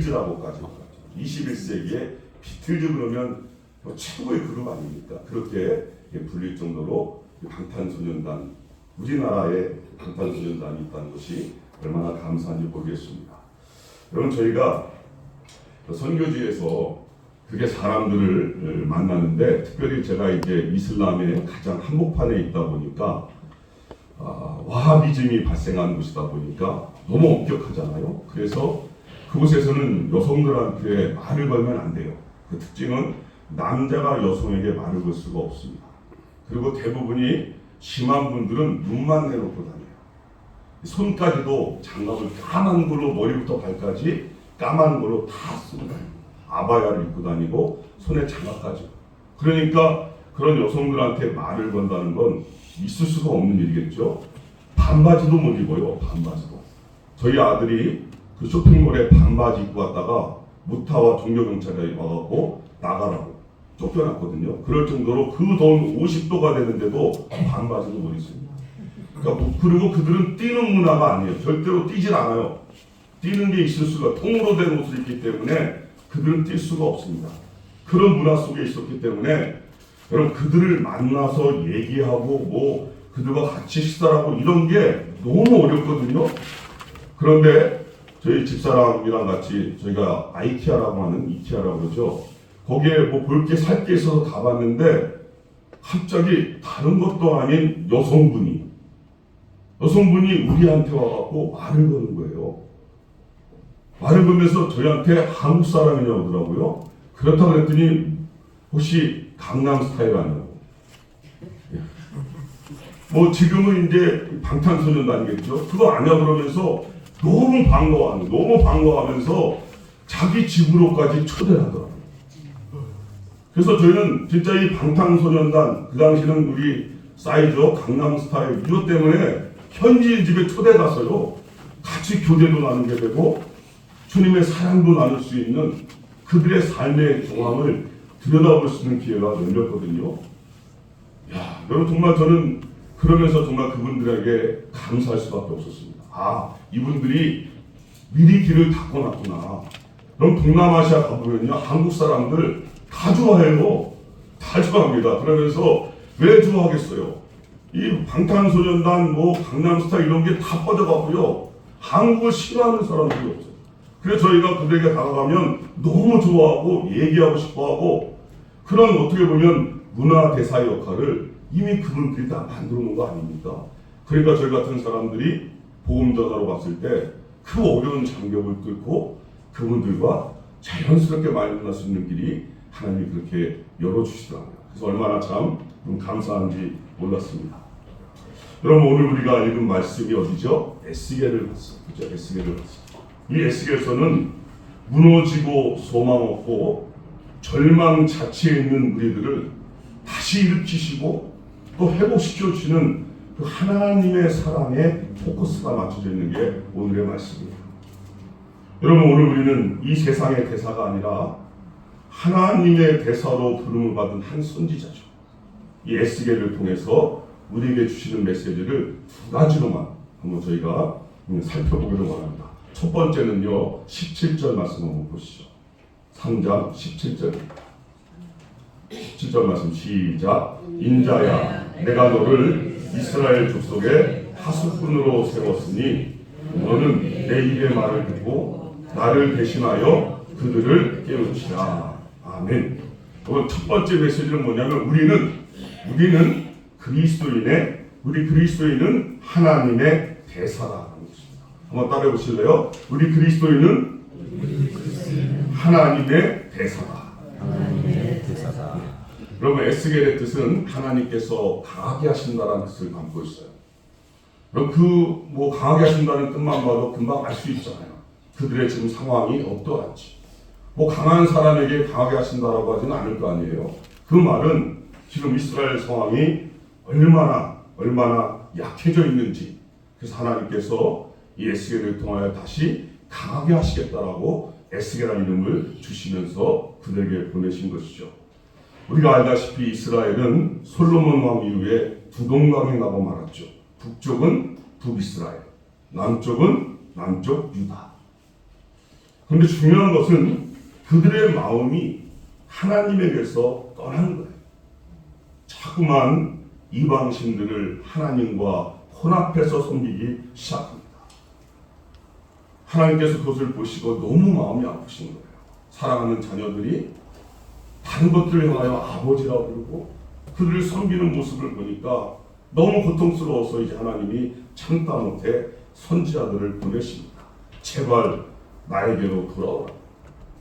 비틀즈라고까지 21세기에 비틀즈 그러면 최고의 그룹 아닙니까? 그렇게 불릴 정도로 방탄소년단, 우리나라에 방탄소년단이 있다는 것이 얼마나 감사한지 모르겠습니다. 여러분, 저희가 선교지에서 그게 사람들을 만나는데, 특별히 제가 이제 이슬람의 가장 한복판에 있다 보니까 와하비즘이 발생한 곳이다 보니까 너무 엄격하잖아요. 그래서 그곳에서는 여성들한테 말을 걸면 안 돼요. 그 특징은 남자가 여성에게 말을 걸 수가 없습니다. 그리고 대부분이 심한 분들은 눈만 내놓고 다녀요. 손까지도 장갑을 까만 걸로 머리부터 발까지 까만 걸로 다 쓰고 다니고, 아바야를 입고 다니고 손에 장갑까지. 그러니까 그런 여성들한테 말을 건다는 건 있을 수가 없는 일이겠죠. 반바지도 못 입어요. 반바지도. 저희 아들이 그 쇼핑몰에 반바지 입고 왔다가 무타와 종교경찰이 와갖고 나가라고 쫓겨났거든요. 그럴 정도로 그 더운 50도가 되는데도 반바지도 못 입습니다. 그러니까 그리고 그들은 뛰는 문화가 아니에요. 절대로 뛰질 않아요. 뛰는 게 있을 수가, 통으로 된 옷을 입기 때문에 그들은 뛸 수가 없습니다. 그런 문화 속에 있었기 때문에 여러분, 그들을 만나서 얘기하고 뭐 그들과 같이 식사하고 이런 게 너무 어렵거든요. 그런데 저희 집사람이랑 같이 저희가 아이키아라고 하는, 이키아라고 그러죠. 거기에 뭐 볼 게 살 게 있어서 가봤는데 갑자기 다른 것도 아닌 여성분이 우리한테 와갖고 말을 거는 거예요. 말을 걸면서 저희한테 한국 사람이냐고 그러더라고요. 그렇다고 그랬더니 혹시 강남 스타일 아니냐고. 뭐 지금은 이제 방탄소년단이겠죠. 그거 아니야 그러면서 너무 반가워하면서 자기 집으로까지 초대를 하더라고요. 그래서 저희는 진짜 이 방탄소년단, 그 당시는 우리 싸이죠, 강남 스타일 이것 때문에 현지인 집에 초대 갔어요. 같이 교제도 나누게 되고 주님의 사랑도 나눌 수 있는 그들의 삶의 정황을 들여다볼 수 있는 기회가 열렸거든요. 야, 여러분, 정말 저는 그러면서 정말 그분들에게 감사할 수밖에 없었습니다. 아, 이분들이 미리 길을 닦아놨구나. 그럼 동남아시아 가보면요, 한국 사람들 다 좋아해요. 다 좋아합니다. 그러면서 왜 좋아하겠어요? 이 방탄소년단, 뭐 강남스타일 이런 게 다 퍼져가고요, 한국을 싫어하는 사람들이 없어요. 그래서 저희가 그들에게 다가가면 너무 좋아하고 얘기하고 싶어하고, 그런 어떻게 보면 문화 대사의 역할을 이미 그분들이 다 만들어 놓은 거 아닙니까? 그러니까 저희 같은 사람들이 복음 전하러 갔을 때 그 어려운 장벽을 뚫고 그분들과 자연스럽게 만날 수 있는 길이 하나님이 그렇게 열어주시더라고요. 그래서 얼마나 참 감사한지 몰랐습니다. 여러분, 오늘 우리가 읽은 말씀이 어디죠? 에스겔을 봤어요. 그죠? 에스겔을 봤어요. 이 에스겔서는 무너지고 소망 없고 절망 자체에 있는 우리들을 다시 일으키시고 또 회복시켜 주시는 그 하나님의 사랑에 포커스가 맞춰져 있는 게 오늘의 말씀입니다. 여러분, 오늘 우리는 이 세상의 대사가 아니라 하나님의 대사로 부름을 받은 한 선지자죠. 이 에스겔을 통해서 우리에게 주시는 메시지를 두 가지로만 한번 저희가 살펴보기를 원합니다. 첫 번째는요, 17절 말씀 한번 보시죠. 3장 17절입니다. 17절 말씀 시작. 인자야, 내가 너를 이스라엘 족속의 하수꾼으로 세웠으니 너는 내 입의 말을 듣고 나를 대신하여 그들을 깨우치라. 아멘. 첫 번째 메시지는 뭐냐면 우리는 우리 그리스도인은 하나님의 대사라는 것입니다. 한번 따라해 보실래요? 우리 그리스도인은 하나님의 대사다. 하나님의 대사다. 여러분, 에스겔의 뜻은 하나님께서 강하게 하신다는 뜻을 담고 있어요. 여러분, 강하게 하신다는 뜻만 봐도 금방 알 수 있잖아요. 그들의 지금 상황이 어떠한지. 강한 사람에게 강하게 하신다라고 하지는 않을 거 아니에요. 그 말은 지금 이스라엘 상황이 얼마나 약해져 있는지, 그래서 하나님께서 이 에스겔을 통하여 다시 강하게 하시겠다라고 에스겔이라는 이름을 주시면서 그들에게 보내신 것이죠. 우리가 알다시피 이스라엘은 솔로몬 왕 이후에 두 동강이 나고 말았죠. 북쪽은 북이스라엘, 남쪽은 남쪽 유다. 그런데 중요한 것은 그들의 마음이 하나님에게서 떠난 거예요. 자꾸만 이방신들을 하나님과 혼합해서 섬기기 시작합니다. 하나님께서 그것을 보시고 너무 마음이 아프신 거예요. 사랑하는 자녀들이 다른 것들을 향하여 아버지라고 부르고 그들을 섬기는 모습을 보니까 너무 고통스러워서 이제 하나님이 참다 못해 선지자들을 보내십니다. 제발 나에게로 돌아오라.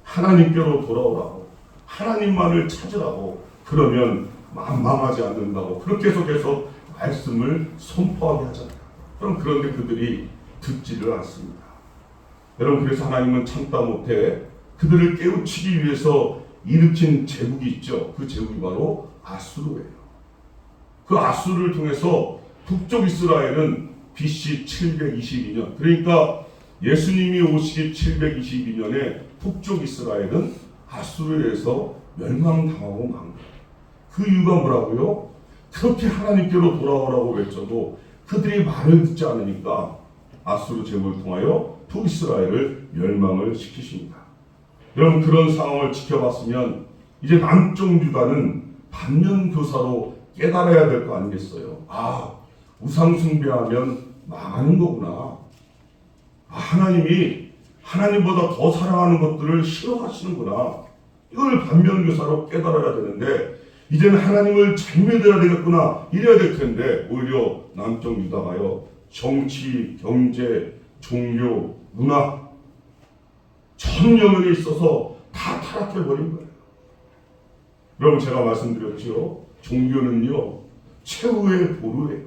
하나님께로 돌아오라고. 하나님만을 찾으라고. 그러면 망하지 않는다고. 그렇게 해서 계속 말씀을 선포하게 하잖아요. 그럼 그런데 그들이 듣지를 않습니다. 여러분, 그래서 하나님은 참다 못해 그들을 깨우치기 위해서 일으킨 제국이 있죠. 그 제국이 바로 아수르예요. 그 아수르를 통해서 북쪽 이스라엘은 BC 722년, 그러니까 예수님이 오시기 722년에 북쪽 이스라엘은 아수르에서 멸망당하고 만 거예요. 그 이유가 뭐라고요? 그렇게 하나님께로 돌아오라고 외쳐도 그들이 말을 듣지 않으니까 아수르 제국을 통하여 북이스라엘을 멸망을 시키십니다. 여러분, 그런 상황을 지켜봤으면 이제 남쪽 유다는 반면교사로 깨달아야 될 거 아니겠어요? 아, 우상 숭배하면 망하는 거구나. 하나님이 하나님보다 더 사랑하는 것들을 싫어하시는구나. 이걸 반면교사로 깨달아야 되는데 이제는 하나님을 잘 믿어야 되겠구나. 이래야 될 텐데 오히려 남쪽 유다가요, 정치, 경제, 종교, 문화 전 영역에 있어서 다 타락해버린 거예요. 여러분, 제가 말씀드렸죠. 종교는요, 최후의 보루예요.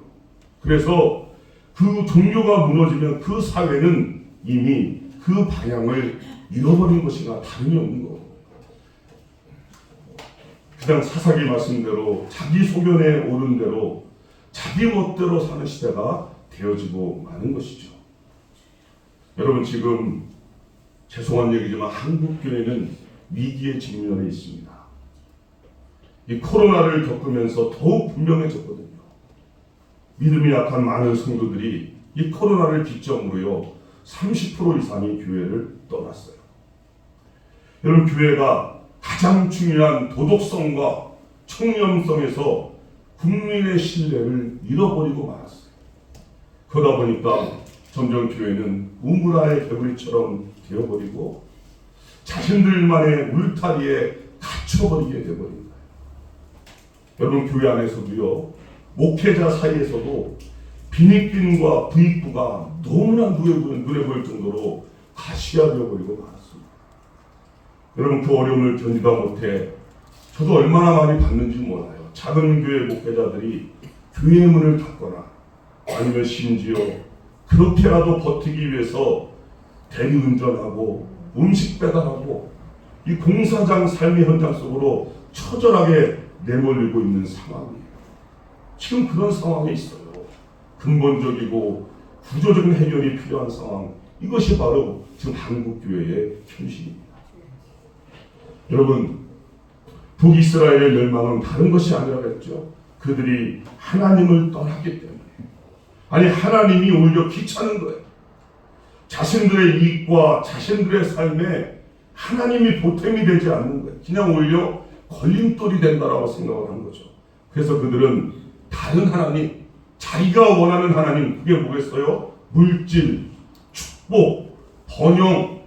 그래서 그 종교가 무너지면 그 사회는 이미 그 방향을 잃어버린 것이나 다름이 없는 거예요. 그냥 사사기 말씀대로 자기 소견에 오른 대로 자기 멋대로 사는 시대가 되어지고 마는 것이죠. 여러분, 지금 죄송한 얘기지만 한국교회는 위기에 직면해 있습니다. 이 코로나를 겪으면서 더욱 분명해졌거든요. 믿음이 약한 많은 성도들이 이 코로나를 기점으로요 30% 이상이 교회를 떠났어요. 여러분, 교회가 가장 중요한 도덕성과 청렴성에서 국민의 신뢰를 잃어버리고 말았어요. 그러다 보니까 점점 교회는 우물안의 개구리처럼 되어버리고 자신들만의 울타리에 갇혀버리게 되어버린 거예요. 여러분, 교회 안에서도요, 목회자 사이에서도 빈익빈과 부익부가 너무나 눈에 보일 정도로 가시화되어버리고 말았습니다. 여러분, 그 어려움을 견디다 못해 저도 얼마나 많이 받는지 몰라요. 작은 교회 목회자들이 교회 문을 닫거나 아니면 심지어 그렇게라도 버티기 위해서 대리운전하고 음식 배달하고 이 공사장 삶의 현장 속으로 처절하게 내몰리고 있는 상황이에요. 지금 그런 상황에 있어요. 근본적이고 구조적인 해결이 필요한 상황. 이것이 바로 지금 한국교회의 현실입니다. 여러분, 북이스라엘의 멸망은 다른 것이 아니라겠죠. 그들이 하나님을 떠났기 때문에. 아니, 하나님이 오히려 귀찮은 거예요. 자신들의 이익과 자신들의 삶에 하나님이 보탬이 되지 않는 거예요. 그냥 오히려 걸림돌이 된다라고 생각을 한 거죠. 그래서 그들은 다른 하나님, 자기가 원하는 하나님, 그게 뭐겠어요? 물질, 축복, 번영,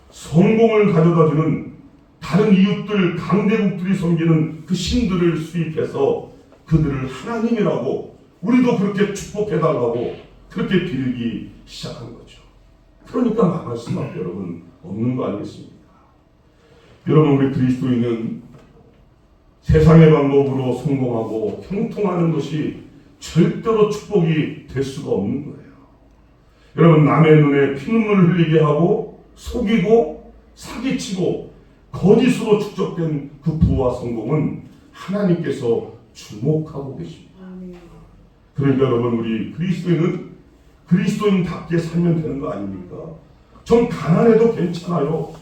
성공을 가져다주는 다른 이웃들, 강대국들이 섬기는 그 신들을 수입해서 그들을 하나님이라고, 우리도 그렇게 축복해달라고 그렇게 빌기 시작한 거죠. 그러니까 망할 수밖에 여러분 없는 거 아니겠습니까? 여러분, 우리 그리스도인은 세상의 방법으로 성공하고 형통하는 것이 절대로 축복이 될 수가 없는 거예요. 여러분, 남의 눈에 피눈물을 흘리게 하고 속이고 사기치고 거짓으로 축적된 그 부와 성공은 하나님께서 주목하고 계십니다. 그러니까 여러분, 우리 그리스도인은 그리스도인답게 살면 되는 거 아닙니까? 좀 가난해도 괜찮아요.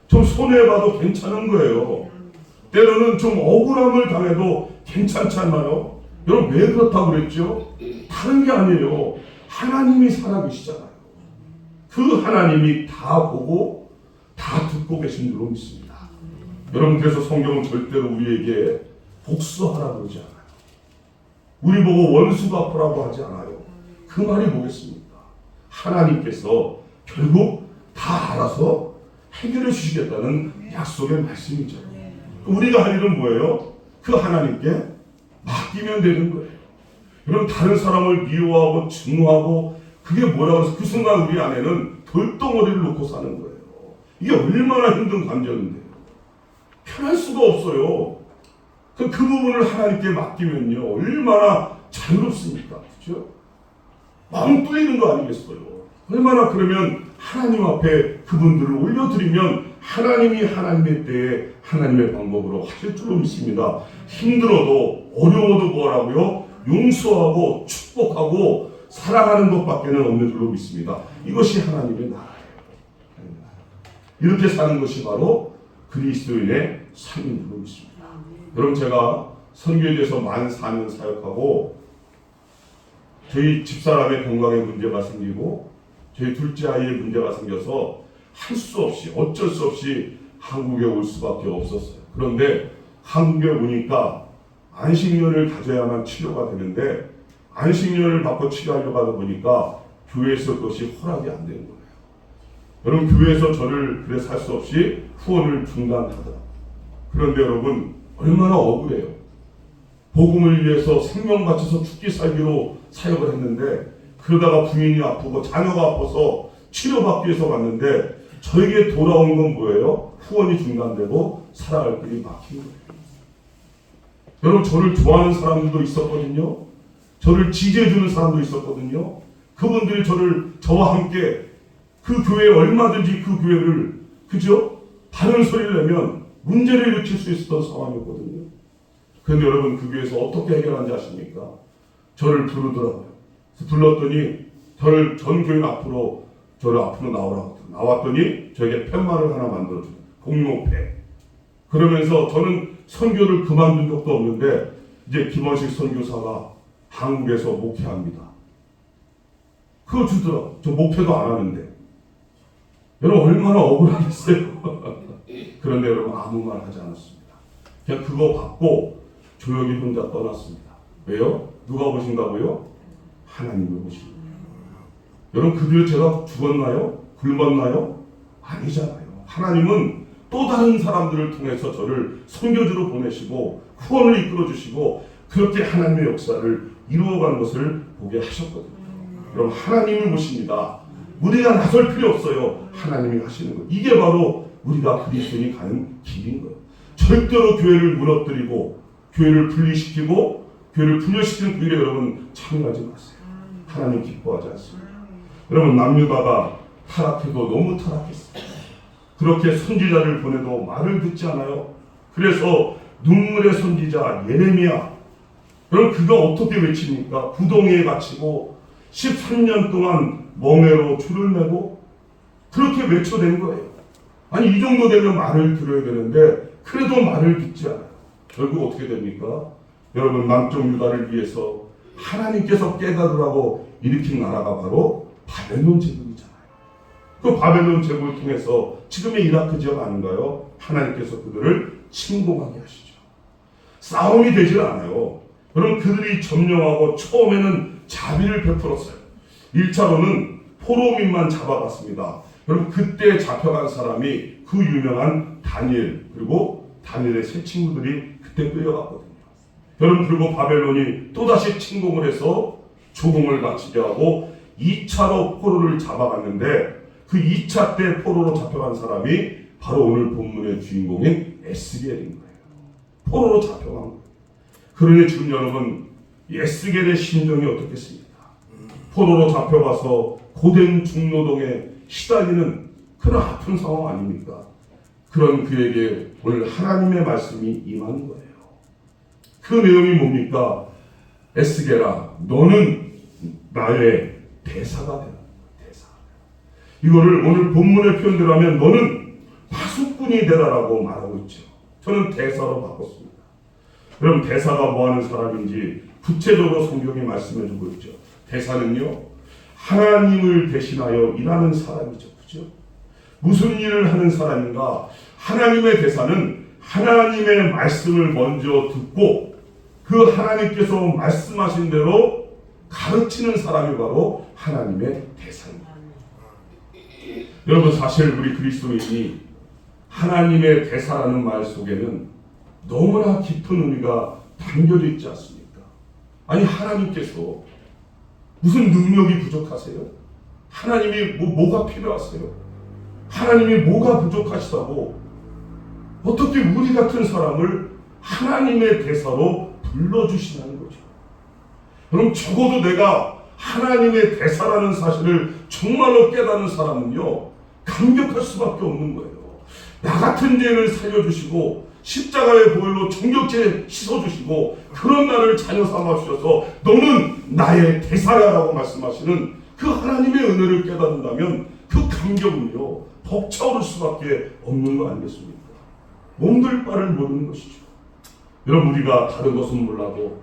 좀 손해봐도 괜찮은 거예요. 때로는 좀 억울함을 당해도 괜찮지 않나요? 여러분, 왜 그렇다고 그랬죠? 다른 게 아니에요. 하나님이 살아계시잖아요. 그 하나님이 다 보고 듣고 계신 줄로 믿습니다. 여러분, 그래서 성경은 절대로 우리에게 복수하라고 그러지 않아요. 우리 보고 원수 갚으라고 하지 않아요. 그 말이 뭐겠습니까? 하나님께서 결국 다 알아서 해결해 주시겠다는 약속의 말씀이죠. 우리가 할 일은 뭐예요? 그 하나님께 맡기면 되는 거예요. 여러분, 다른 사람을 미워하고 증오하고 그게 뭐라고 해서 그 순간 우리 안에는 돌덩어리를 놓고 사는 거예요. 이게 얼마나 힘든 감정인데요. 편할 수가 없어요. 그 부분을 하나님께 맡기면요, 얼마나 자유롭습니까? 그죠? 마음 뚫리는 거 아니겠어요? 얼마나 그러면 하나님 앞에 그분들을 올려드리면 하나님이 하나님의 때에 하나님의 방법으로 하실 줄로 믿습니다. 힘들어도 어려워도 뭐라고요? 용서하고 축복하고 사랑하는 것밖에는 없는 줄로 믿습니다. 이것이 하나님의 나라예요. 이렇게 사는 것이 바로 그리스도인의 삶인 줄로 믿습니다. 여러분, 제가 선교에 대해서 만 4년 사역하고 저희 집사람의 건강에 문제가 생기고 저희 둘째 아이의 문제가 생겨서 할 수 없이 어쩔 수 없이 한국에 올 수밖에 없었어요. 그런데 한국에 오니까 안식년을 가져야만 치료가 되는데 안식년을 받고 치료하려고 하다 보니까 교회에서 그것이 허락이 안 되는 거예요. 여러분, 교회에서 저를 그래 살 수 없이 후원을 중단하더라고요. 그런데 여러분, 얼마나 억울해요. 복음을 위해서 생명 바쳐서 죽기 살기로 사역을 했는데 그러다가 부인이 아프고 자녀가 아파서 치료받기 위해서 왔는데 저에게 돌아온 건 뭐예요? 후원이 중단되고 살아갈 길이 막힌 거예요. 여러분, 저를 좋아하는 사람들도 있었거든요. 저를 지지해주는 사람도 있었거든요. 그분들이 저와 함께 그 교회에 얼마든지 그 교회를, 그죠? 다른 소리를 내면 문제를 일으킬 수 있었던 상황이었거든요. 그런데 여러분, 그 교회에서 어떻게 해결한지 아십니까? 저를 부르더라고요. 불렀더니 전 교인 앞으로 저를 앞으로 나오라고 나왔더니 저에게 팻말을 하나 만들어줘요. 공로패. 그러면서 저는 선교를 그만둔 적도 없는데 이제 김원식 선교사가 한국에서 목회합니다. 그거 주더라고요. 저 목회도 안 하는데. 여러분, 얼마나 억울하겠어요. 그런데 여러분, 아무 말 하지 않았습니다. 그냥 그거 받고 조용히 혼자 떠났습니다. 왜요? 누가 보신다고요? 하나님을 보십니다. 여러분, 그들 제가 죽었나요? 굶었나요? 아니잖아요. 하나님은 또 다른 사람들을 통해서 저를 선교주로 보내시고 후원을 이끌어 주시고 그렇게 하나님의 역사를 이루어가는 것을 보게 하셨거든요. 여러분, 하나님을 보십니다. 우리가 나설 필요 없어요. 하나님이 하시는 것. 이게 바로 우리가 그리스도인이 가는 길인 거예요. 절대로 교회를 무너뜨리고 교회를 분리시키고 교회를 분열시키는 그 일에 여러분 참여하지 마세요. 하나님 기뻐하지 않습니다. 여러분, 남유다가 타락해도 너무 타락했어요. 그렇게 선지자를 보내도 말을 듣지 않아요. 그래서 눈물의 선지자 예레미야, 여러분, 그가 어떻게 외칩니까? 구덩이에 갇히고 13년 동안 멍에로 줄을 매고 그렇게 외쳐댄 거예요. 아니, 이 정도 되면 말을 들어야 되는데 그래도 말을 듣지 않아요. 결국 어떻게 됩니까? 여러분, 남쪽 유다를 위해서 하나님께서 깨달으라고 일으킨 나라가 바로 바벨론 제국이잖아요. 그 바벨론 제국을 통해서 지금의 이라크 지역 아닌가요? 하나님께서 그들을 침공하게 하시죠. 싸움이 되질 않아요. 여러분, 그들이 점령하고 처음에는 자비를 베풀었어요. 1차로는 포로민만 잡아봤습니다. 여러분, 그때 잡혀간 사람이 그 유명한 다니엘, 그리고 다니엘의 세 친구들이 그때 끌려갔거든요. 여러분, 그리고 바벨론이 또다시 침공을 해서 조공을 바치게 하고 2차로 포로를 잡아갔는데 그 2차 때 포로로 잡혀간 사람이 바로 오늘 본문의 주인공인 에스겔인 거예요. 포로로 잡혀간 거예요. 그러니 지금 여러분, 에스겔의 심정이 어떻겠습니까? 포로로 잡혀가서 고된 중노동에 시달리는 그런 아픈 상황 아닙니까? 그런 그에게 오늘 하나님의 말씀이 임하는 거예요. 그 내용이 뭡니까? 에스겔아, 너는 나의 대사가 되라. 대사. 이거를 오늘 본문의 표현대로 하면 너는 파수꾼이 되라라고 말하고 있죠. 저는 대사로 바꿨습니다. 여러분, 대사가 뭐하는 사람인지 구체적으로 성경이 말씀해주고 있죠. 대사는요, 하나님을 대신하여 일하는 사람이죠. 그죠? 무슨 일을 하는 사람인가? 하나님의 대사는 하나님의 말씀을 먼저 듣고 그 하나님께서 말씀하신 대로 가르치는 사람이 바로 하나님의 대사입니다. 여러분, 사실 우리 그리스도인이 하나님의 대사라는 말 속에는 너무나 깊은 의미가 담겨져 있지 않습니까? 아니, 하나님께서 무슨 능력이 부족하세요? 하나님이 뭐가 필요하세요? 하나님이 뭐가 부족하시다고 어떻게 우리 같은 사람을 하나님의 대사로 불러주시는 거죠. 그럼 적어도 내가 하나님의 대사라는 사실을 정말로 깨닫는 사람은요, 감격할 수밖에 없는 거예요. 나 같은 죄인을 살려주시고 십자가의 보혈로 정결케 씻어주시고 그런 나를 자녀 삼아주셔서 너는 나의 대사야라고 말씀하시는 그 하나님의 은혜를 깨닫는다면 그 감격은요, 벅차오를 수밖에 없는 거 아니겠습니까? 몸둘 바를 모르는 것이죠. 여러분, 우리가 다른 것은 몰라도,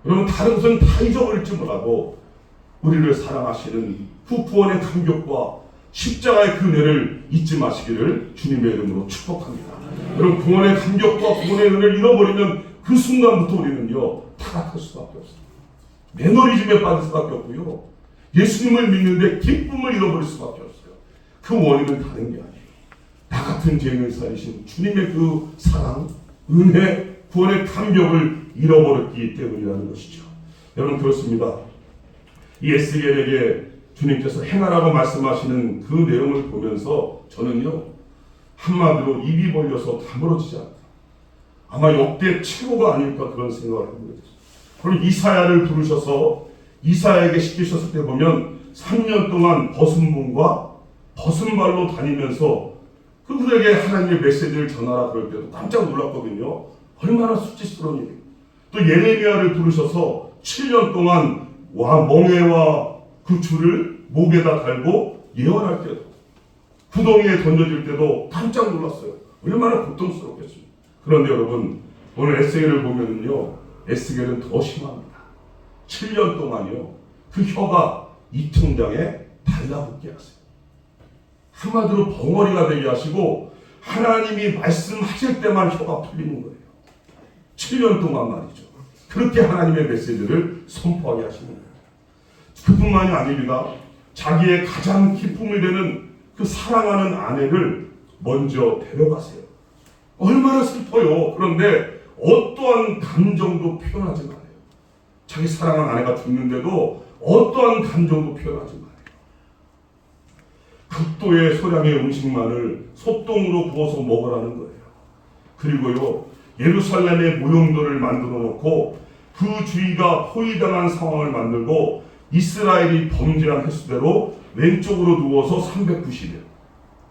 여러분 다른 것은 다 잊어버릴지 몰라도 우리를 사랑하시는 그 구원의 감격과 십자가의 그 은혜를 잊지 마시기를 주님의 이름으로 축복합니다. 여러분, 구원의 감격과 구원의 은혜를 잃어버리면 그 순간부터 우리는요, 타락할 수밖에 없습니다. 매너리즘에 빠질 수밖에 없고요, 예수님을 믿는데 기쁨을 잃어버릴 수밖에 없어요. 그 원인은 다른 게 아니에요. 나 같은 죄인을 살리신 주님의 그 사랑, 은혜, 구원의 감격을 잃어버렸기 때문이라는 것이죠. 여러분, 그렇습니다. 이 에스겔에게 주님께서 행하라고 말씀하시는 그 내용을 보면서 저는요, 한마디로 입이 벌려서 다물어지지 않다. 아마 역대 최고가 아닐까 그런 생각을 하게 됐어요. 그럼 이사야를 부르셔서 이사야에게 시키셨을 때 보면 3년 동안 벗은 몸과 벗은 발로 다니면서 그들에게 하나님의 메시지를 전하라 그럴 때도 깜짝 놀랐거든요. 얼마나 수치스러운 일이에요. 또 예레미야를 부르셔서 7년 동안 멍에와 그 줄을 목에다 달고 예언할 때도, 구덩이에 던져질 때도 깜짝 놀랐어요. 얼마나 고통스럽겠습니까? 그런데 여러분, 오늘 에스겔을 보면요, 에스겔은 더 심합니다. 7년 동안요, 그 혀가 이 통장에 달라붙게 하세요. 한마디로 벙어리가 되게 하시고 하나님이 말씀하실 때만 혀가 풀리는 거예요. 7년 동안 말이죠. 그렇게 하나님의 메시지를 선포하게 하시는 거예요. 그뿐만이 아닙니다. 자기의 가장 기쁨이 되는 그 사랑하는 아내를 먼저 데려가세요. 얼마나 슬퍼요. 그런데 어떠한 감정도 표현하지 말아요. 자기 사랑하는 아내가 죽는데도 어떠한 감정도 표현하지 말아요. 극도의 소량의 음식만을 소똥으로 부어서 먹으라는 거예요. 그리고요, 예루살렘의 모형돌을 만들어 놓고 그 주위가 포위당한 상황을 만들고 이스라엘이 범죄한 횟수대로 왼쪽으로 누워서 390일,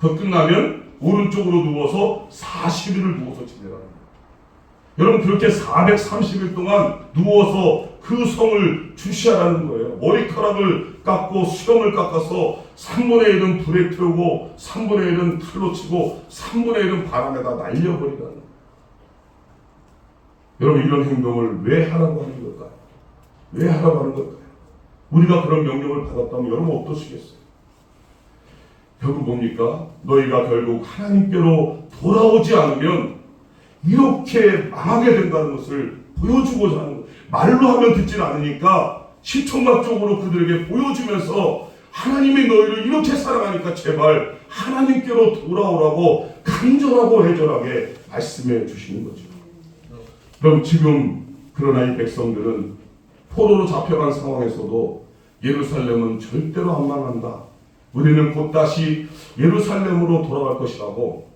그 끝나면 오른쪽으로 누워서 40일을 누워서 지내라는 거예요. 여러분, 그렇게 430일 동안 누워서 그 성을 주시하라는 거예요. 머리카락을 깎고 수염을 깎아서 3분의 1은 불에 태우고 3분의 1은 칼로 치고 3분의 1은 바람에다 날려버리라는 거예요. 여러분, 이런 행동을 왜 하라고 하는 걸까요? 왜 하라고 하는 걸까요? 우리가 그런 명령을 받았다면 여러분 어떠시겠어요? 결국 뭡니까? 너희가 결국 하나님께로 돌아오지 않으면 이렇게 망하게 된다는 것을 보여주고자 하는 거예요. 말로 하면 듣지는 않으니까 시청각적으로 그들에게 보여주면서 하나님이 너희를 이렇게 사랑하니까 제발 하나님께로 돌아오라고 간절하고 애절하게 말씀해 주시는 거죠. 그럼 지금 그러나 이 백성들은 포로로 잡혀간 상황에서도 예루살렘은 절대로 안 망한다. 우리는 곧 다시 예루살렘으로 돌아갈 것이라고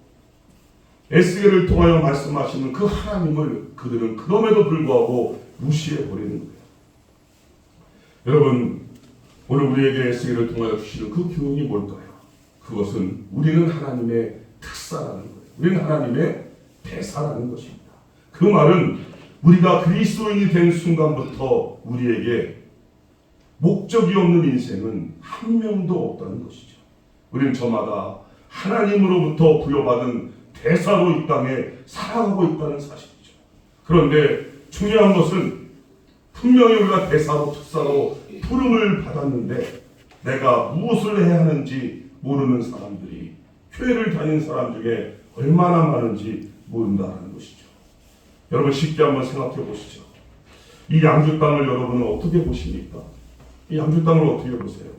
에스겔을 통하여 말씀하시는 그 하나님을 그들은 그럼에도 불구하고 무시해버리는 거예요. 여러분, 오늘 우리에게 에스겔을 통하여 주시는 그 교훈이 뭘까요? 그것은 우리는 하나님의 특사라는 거예요. 우리는 하나님의 대사라는 것입니다. 그 말은 우리가 그리스도인이 된 순간부터 우리에게 목적이 없는 인생은 한 명도 없다는 것이죠. 우리는 저마다 하나님으로부터 부여받은 대사로 이 땅에 살아가고 있다는 사실이죠. 그런데 중요한 것은 분명히 우리가 대사로 특사로 부름을 받았는데 내가 무엇을 해야 하는지 모르는 사람들이 교회를 다니는 사람 중에 얼마나 많은지 모른다는 것이죠. 여러분 쉽게 한번 생각해 보시죠. 이 양주 땅을 여러분은 어떻게 보십니까? 이 양주 땅을 어떻게 보세요?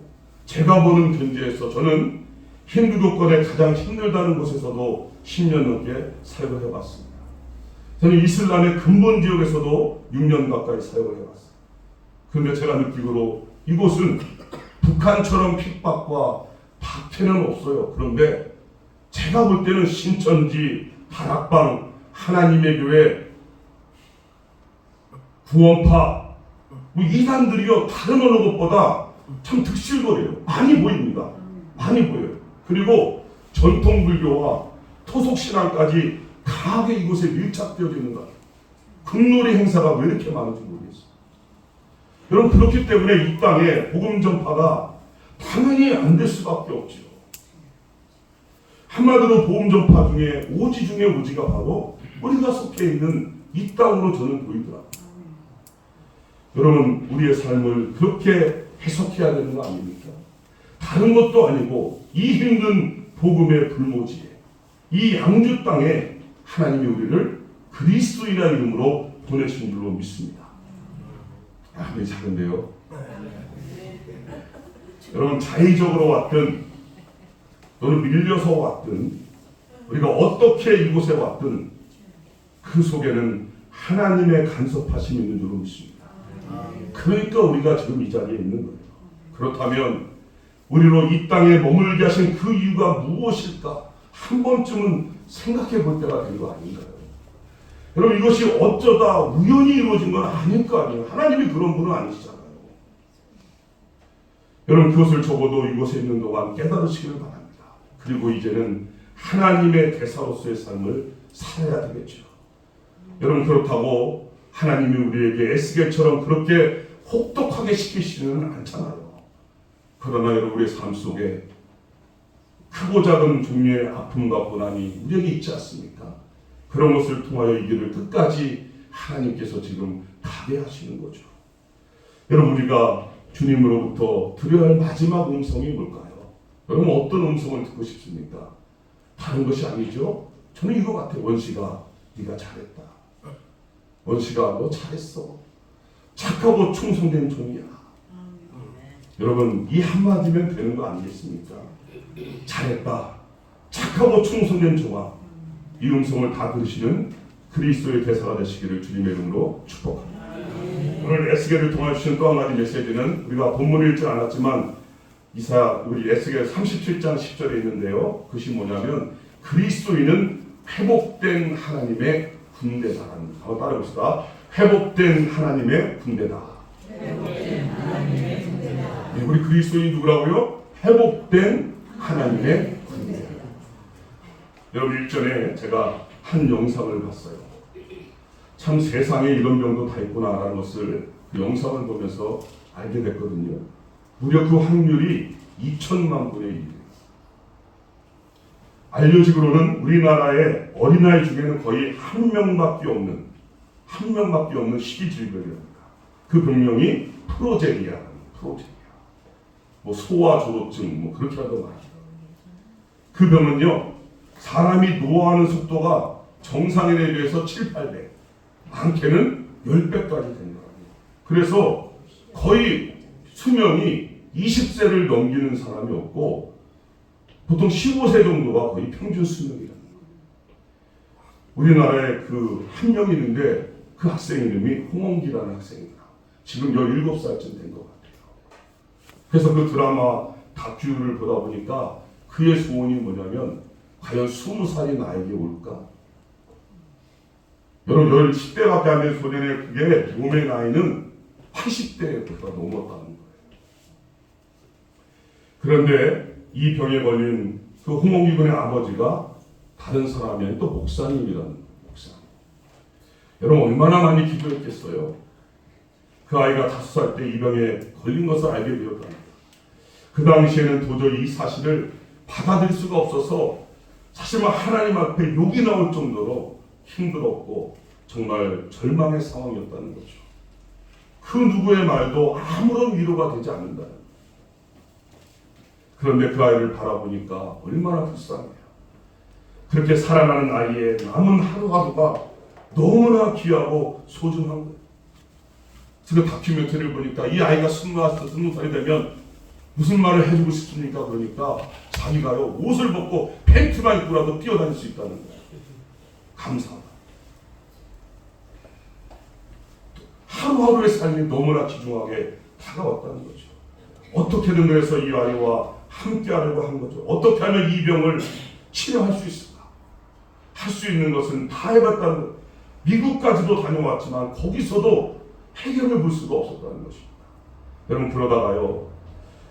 제가 보는 견지에서 저는 힌두교권에 가장 힘들다는 곳에서도 10년 넘게 사역을 해봤습니다. 저는 이슬람의 근본 지역에서도 6년 가까이 사역을 해봤어요. 그런데 제가 느끼기로 이곳은 북한처럼 핍박과 박해는 없어요. 그런데 제가 볼 때는 신천지, 다락방, 하나님의 교회, 구원파, 이단들이요 다른 어느 것보다 참 득실거려요. 많이 보입니다. 많이 보여요. 그리고 전통 불교와 토속 신앙까지 강하게 이곳에 밀착되어 있는 것 같아요. 국놀이 행사가 왜 이렇게 많은지 모르겠어요. 여러분 그렇기 때문에 이 땅에 복음 전파가 당연히 안 될 수밖에 없죠. 한마디로 복음 전파 중에 오지 중에 오지가 바로 우리가 속해 있는 이 땅으로 저는 보이더라고요. 여러분 우리의 삶을 그렇게 해석해야 되는 거 아닙니까? 다른 것도 아니고 이 힘든 복음의 불모지에 이 양주 땅에 하나님이 우리를 그리스도이라는 이름으로 보내신 줄로 믿습니다. 아멘. 작은데요. 여러분 자의적으로 왔든 또는 밀려서 왔든 우리가 어떻게 이곳에 왔든 그 속에는 하나님의 간섭하심이 있는 줄로 믿습니다. 그러니까 우리가 지금 이 자리에 있는 거예요. 그렇다면 우리로 이 땅에 머물게 하신 그 이유가 무엇일까? 한 번쯤은 생각해 볼 때가 된 거 아닌가요? 여러분 이것이 어쩌다 우연히 이루어진 건 아닐 거 아니에요. 하나님이 그런 분은 아니시잖아요. 여러분 그것을 적어도 이곳에 있는 동안 깨달으시기를 바랍니다. 그리고 이제는 하나님의 대사로서의 삶을 살아야 되겠죠. 여러분 그렇다고 하나님이 우리에게 에스겔처럼 그렇게 혹독하게 시키시지는 않잖아요. 그러나 여러분 우리의 삶 속에 크고 작은 종류의 아픔과 고난이 우리에게 있지 않습니까? 그런 것을 통하여 이 길을 끝까지 하나님께서 지금 가게 하시는 거죠. 여러분 우리가 주님으로부터 들어야 할 마지막 음성이 뭘까요? 여러분 어떤 음성을 듣고 싶습니까? 다른 것이 아니죠. 저는 이거 같아요. 원시가 네가 잘했다. 원시가 너 잘했어. 착하고 충성된 종이야. 여러분 이 한마디면 되는 거 아니겠습니까? 잘했다. 착하고 충성된 종아. 이 음성을 다 들으시는 그리스도의 대사가 되시기를 주님의 이름으로 축복합니다. 오늘 에스겔을 통해 주신 또 한 가지 메시지는 우리가 본문을 읽지 않았지만 우리 에스겔 37장 10절에 있는데요. 그것이 뭐냐면 그리스도인은 회복된 하나님의 군대다라는 거. 한번 따라해봅시다. 회복된 하나님의 군대다. 회복된 하나님의 군대다. 네, 우리 그리스도인이 누구라고요? 회복된 하나님의 군대. 여러분 일전에 제가 한 영상을 봤어요. 참 세상에 이런 병도 다 있구나라는 것을 그 영상을 보면서 알게 됐거든요. 무려 그 확률이 2천만 분의 1이에요. 알려지기로는 우리나라의 어린아이 중에는 거의 한 명밖에 없는 식이질병이랍니다. 그 병명이 프로제리아. 뭐 소아조로증 뭐 그렇게 하더만. 그 병은요 사람이 노화하는 속도가 정상인에 비해서 7, 8배, 많게는 10배까지 된다. 그래서 거의 수명이 20세를 넘기는 사람이 없고 보통 15세 정도가 거의 평균 수명이랍니다. 우리나라에 그 한 명 있는데 그 학생 이름이 홍원기라는 학생입니다. 지금 17살쯤 된 것 같아요. 그래서 그 드라마 다큐를 보다 보니까 그의 소원이 뭐냐면 과연 20살이 나에게 올까? 여러분 10대밖에 안 된 소년의 그게 몸의 나이는 80대보다 넘었다는 거예요. 그런데 이 병에 걸린 그 홍원기 군의 아버지가 다른 사람이 아닌 또 목사님이라는 목사님. 여러분 얼마나 많이 기도했겠어요? 그 아이가 5살 때 이 병에 걸린 것을 알게 되었답니다. 그 당시에는 도저히 이 사실을 받아들일 수가 없어서 사실 하나님 앞에 욕이 나올 정도로 힘들었고 정말 절망의 상황이었다는 거죠. 그 누구의 말도 아무런 위로가 되지 않는다는 거예요. 그런데 그 아이를 바라보니까 얼마나 불쌍해요. 그렇게 살아가는 아이의 남은 하루하루가 너무나 귀하고 소중한 거예요. 그 다큐멘터리를 보니까 이 아이가 20살이 되면 무슨 말을 해주고 싶습니까? 그러니까 자기가요 옷을 벗고 팬츠만 입고라도 뛰어다닐 수 있다는 거예요. 감사하다. 하루하루의 삶이 너무나 귀중하게 다가왔다는 거죠. 어떻게든 그래서 이 아이와 함께 하려고 한 거죠. 어떻게 하면 이 병을 치료할 수 있을까? 할 수 있는 것은 다 해봤다는 거예요. 미국까지도 다녀왔지만 거기서도 해결을 볼 수가 없었다는 것입니다. 여러분 그러다가요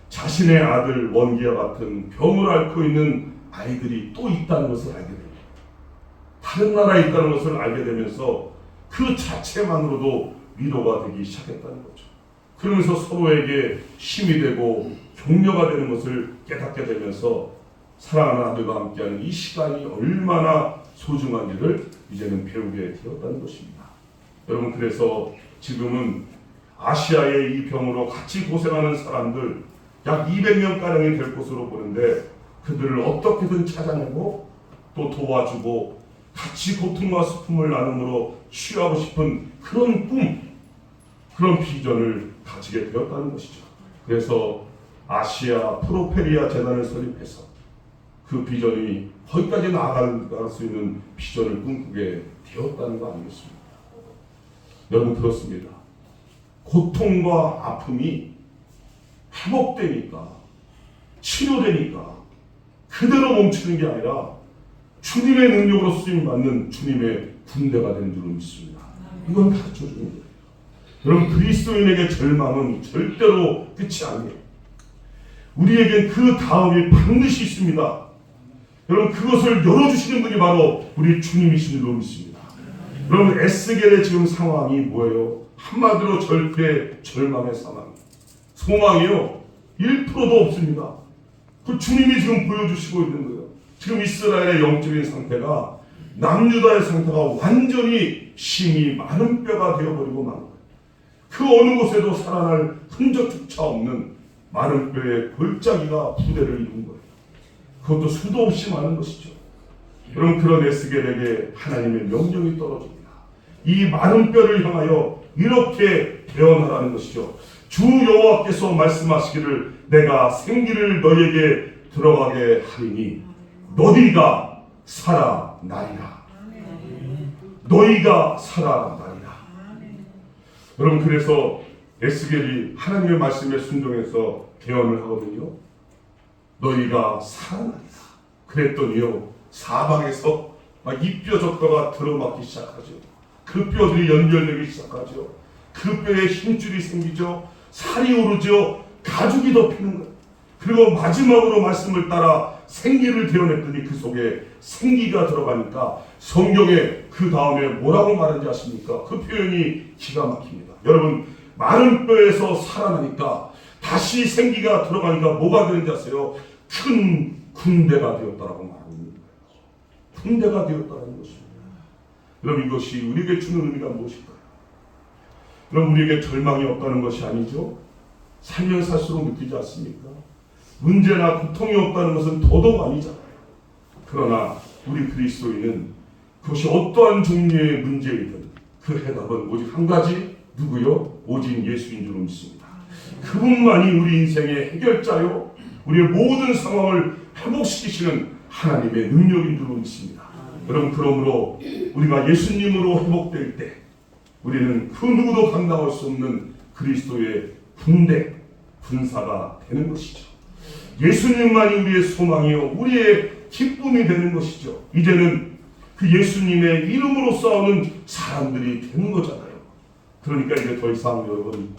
자신의 아들 원기와 같은 병을 앓고 있는 아이들이 또 있다는 것을 알게 됩니다. 다른 나라에 있다는 것을 알게 되면서 그 자체만으로도 위로가 되기 시작했다는 거죠. 그러면서 서로에게 힘이 되고 격려가 되는 것을 깨닫게 되면서 사랑하는 아들과 함께하는 이 시간이 얼마나 소중한지를 이제는 배우게 되었다는 것입니다. 여러분 그래서 지금은 아시아의 이 병으로 같이 고생하는 사람들 약 200명가량이 될 것으로 보는데 그들을 어떻게든 찾아내고 또 도와주고 같이 고통과 슬픔을 나눔으로 치유하고 싶은 그런 꿈, 그런 비전을 가지게 되었다는 것이죠. 그래서 아시아 프로페리아 재단을 설립해서 그 비전이 거기까지 나아갈 수 있는 비전을 꿈꾸게 되었다는 거 아니겠습니까? 여러분 그렇습니다. 고통과 아픔이 회복되니까 치료되니까 그대로 멈추는 게 아니라 주님의 능력으로 쓰임받는 주님의 군대가 되는 줄로 믿습니다. 이건 가르쳐주는 거예요. 여러분 그리스도인에게 절망은 절대로 끝이 아니에요. 우리에겐 그 다음이 반드시 있습니다. 여러분 그것을 열어주시는 분이 바로 우리 주님이신 줄로 믿습니다. 여러분 에스겔의 지금 상황이 뭐예요? 한마디로 절대 절망의 상황. 소망이요 1%도 없습니다. 그 주님이 지금 보여주시고 있는 거예요. 지금 이스라엘의 영적인 상태가 남유다의 상태가 완전히 심히 마른 뼈가 되어버리고 만 거예요. 그 어느 곳에도 살아날 흔적조차 없는 마른 뼈의 골짜기가 부대를 이룬 거예요. 그것도 수도 없이 많은 것이죠. 여러분 그런 에스겔에게 하나님의 명령이 떨어집니다. 이 마른 뼈를 향하여 이렇게 대언하라는 것이죠. 주 여호와께서 말씀하시기를 내가 생기를 너희에게 들어가게 하리니 너희가 살아나리라. 너희가 살아나리라. 여러분 그래서 에스겔이 하나님의 말씀에 순종해서 대언을 하거든요. 너희가 살아나리라. 그랬더니요 사방에서 막 이 뼈 적도가 들어맞기 시작하죠. 그 뼈들이 연결되기 시작하죠. 그 뼈에 힘줄이 생기죠. 살이 오르죠. 가죽이 덮이는 거예요. 그리고 마지막으로 말씀을 따라 생기를 대어냈더니 그 속에 생기가 들어가니까 성경에 그 다음에 뭐라고 말하는지 아십니까? 그 표현이 기가 막힙니다. 여러분 마른 뼈에서 살아나니까 다시 생기가 들어가니까 뭐가 되는지 아세요? 큰 군대가 되었다라고 말하는 거예요. 군대가 되었다는 것입니다. 여러분 이것이 우리에게 주는 의미가 무엇일까요? 여러분 우리에게 절망이 없다는 것이 아니죠. 살면 살수록 느끼지 않습니까? 문제나 고통이 없다는 것은 더더욱 아니잖아요. 그러나 우리 그리스도인은 그것이 어떠한 종류의 문제이든 그 해답은 오직 한 가지, 누구요? 오직 예수인 줄 믿습니다. 그분만이 우리 인생의 해결자요, 우리의 모든 상황을 회복시키시는 하나님의 능력인 줄 믿습니다. 여러분 그러므로 우리가 예수님으로 회복될 때 우리는 그 누구도 감당할 수 없는 그리스도의 군대, 군사가 되는 것이죠. 예수님만이 우리의 소망이요 우리의 기쁨이 되는 것이죠. 이제는 그 예수님의 이름으로 싸우는 사람들이 되는 거잖아요. 그러니까 이제 더 이상 여러분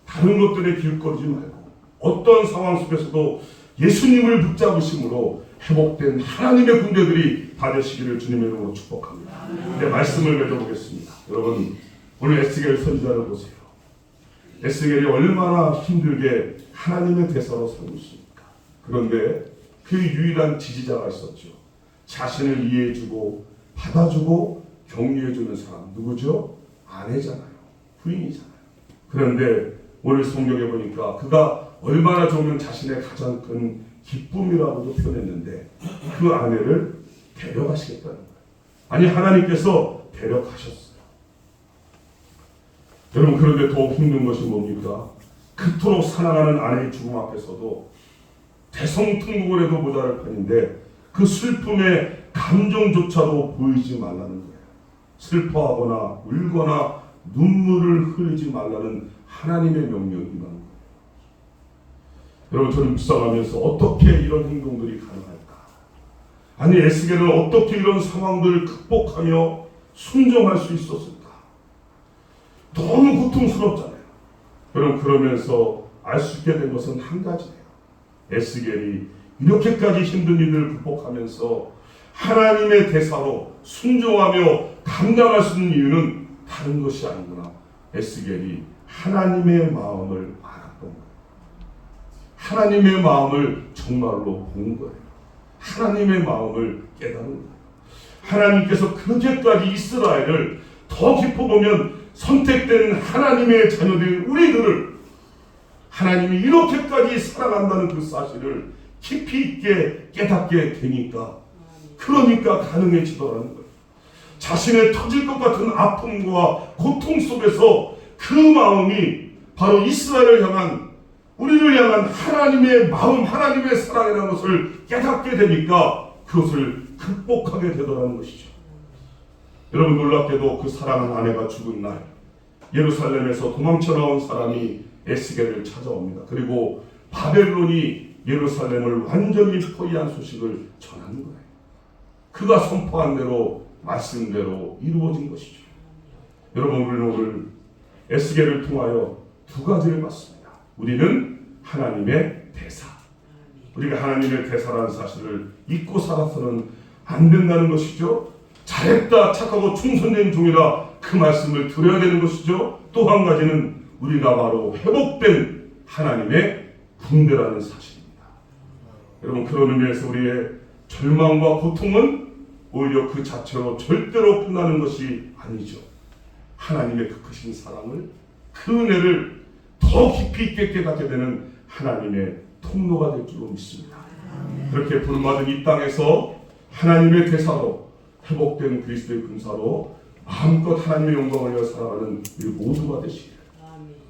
다른 것들에 길거리지 말고 어떤 상황 속에서도 예수님을 붙잡으심으로 회복된 하나님의 군대들이 다 되시기를 주님의 이름으로 축복합니다. 이제 말씀을 맺어보겠습니다. 여러분 오늘 에스겔 선지자를 보세요. 에스겔이 얼마나 힘들게 하나님의 대사로 살고 있습니까? 그런데 그 유일한 지지자가 있었죠. 자신을 이해해주고 받아주고 격려해주는 사람 누구죠? 아내잖아요. 부인이잖아요. 그런데 오늘 성경에 보니까 그가 얼마나 좋으면 자신의 가장 큰 기쁨이라고도 표현했는데 그 아내를 데려가시겠다는 거예요. 아니 하나님께서 데려가셨어요. 여러분 그런데 더 힘든 것이 뭡니까? 그토록 사랑하는 아내의 죽음 앞에서도 대성통곡을 해도 모자랄 판인데 그 슬픔의 감정조차도 보이지 말라는 거예요. 슬퍼하거나 울거나 눈물을 흘리지 말라는 하나님의 명령이 임하는 거예요. 여러분 저는 묵상하면서 어떻게 이런 행동들이 가능할까? 아니 에스겔은 어떻게 이런 상황들을 극복하며 순종할 수 있었을까? 너무 고통스럽잖아요. 여러분 그러면서 알 수 있게 된 것은 한 가지예요. 에스겔이 이렇게까지 힘든 일을 극복하면서 하나님의 대사로 순종하며 감당할 수 있는 이유는 다른 것이 아니구나. 에스겔이 하나님의 마음을 알았던 거예요. 하나님의 마음을 정말로 본 거예요. 하나님의 마음을 깨달은 거예요. 하나님께서 그렇게까지 이스라엘을 더 깊어 보면 선택된 하나님의 자녀들인 우리들을 하나님이 이렇게까지 사랑한다는 그 사실을 깊이 있게 깨닫게 되니까 그러니까 가능해지더라는 거예요. 자신의 터질 것 같은 아픔과 고통 속에서 그 마음이 바로 이스라엘을 향한 우리를 향한 하나님의 마음, 하나님의 사랑이라는 것을 깨닫게 되니까 그것을 극복하게 되더라는 것이죠. 여러분 놀랍게도 그 사랑하는 아내가 죽은 날 예루살렘에서 도망쳐 나온 사람이 에스겔을 찾아옵니다. 그리고 바벨론이 예루살렘을 완전히 포위한 소식을 전하는 거예요. 그가 선포한 대로 말씀대로 이루어진 것이죠. 여러분 우리는 오늘 에스겔을 통하여 두 가지를 봤습니다. 우리는 하나님의 대사. 우리가 하나님의 대사라는 사실을 잊고 살아서는 안 된다는 것이죠. 잘했다 착하고 충성된 종이라 그 말씀을 들어야 되는 것이죠. 또 한 가지는 우리가 바로 회복된 하나님의 군대라는 사실입니다. 여러분 그런 의미에서 우리의 절망과 고통은 오히려 그 자체로 절대로 끝나는 것이 아니죠. 하나님의 그 크신 사랑을 그 은혜를 더 깊이 있게 깨닫게 되는 하나님의 통로가 될 줄로 믿습니다. 그렇게 부름받은 이 땅에서 하나님의 대사로 회복된 그리스도의 군사로 마음껏 하나님의 영광을 위하여 살아가는 우리 모두가 되시기를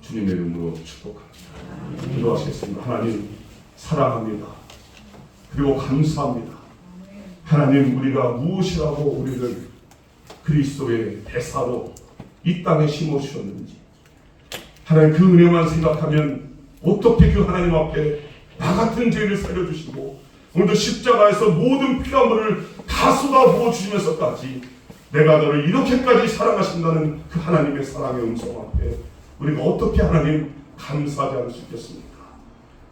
주님의 이름으로 축복합니다. 기도하시겠습니다. 하나님 사랑합니다. 그리고 감사합니다. 하나님 우리가 무엇이라고 우리를 그리스도의 대사로 이 땅에 심어주셨는지 하나님 그 은혜만 생각하면 어떻게 그 하나님 앞에 나 같은 죄를 살려주시고 오늘도 십자가에서 모든 피눈물을 다 쏟아부어 주시면서까지 내가 너를 이렇게까지 사랑하신다는 그 하나님의 사랑의 음성 앞에 우리가 어떻게 하나님 감사하지 않을 수 있겠습니까?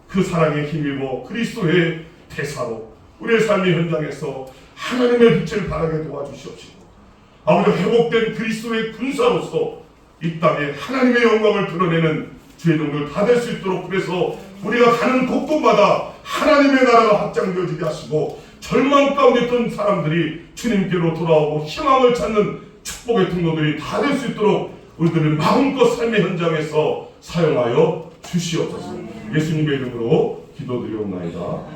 그 사랑에 힘입어 그리스도의 대사로 우리의 삶의 현장에서 하나님의 빛을 발하게 도와주시옵시고 아버지 회복된 그리스도의 군사로서 이 땅에 하나님의 영광을 드러내는 주의 종들 다 될 수 있도록 그래서 우리가 가는 곳곳마다 하나님의 나라가 확장되어지게 하시고 절망 가운데 있던 사람들이 주님께로 돌아오고 희망을 찾는 축복의 통로들이 다 될 수 있도록 우리들을 마음껏 삶의 현장에서 사용하여 주시옵소서. 예수님의 이름으로 기도드리옵나이다.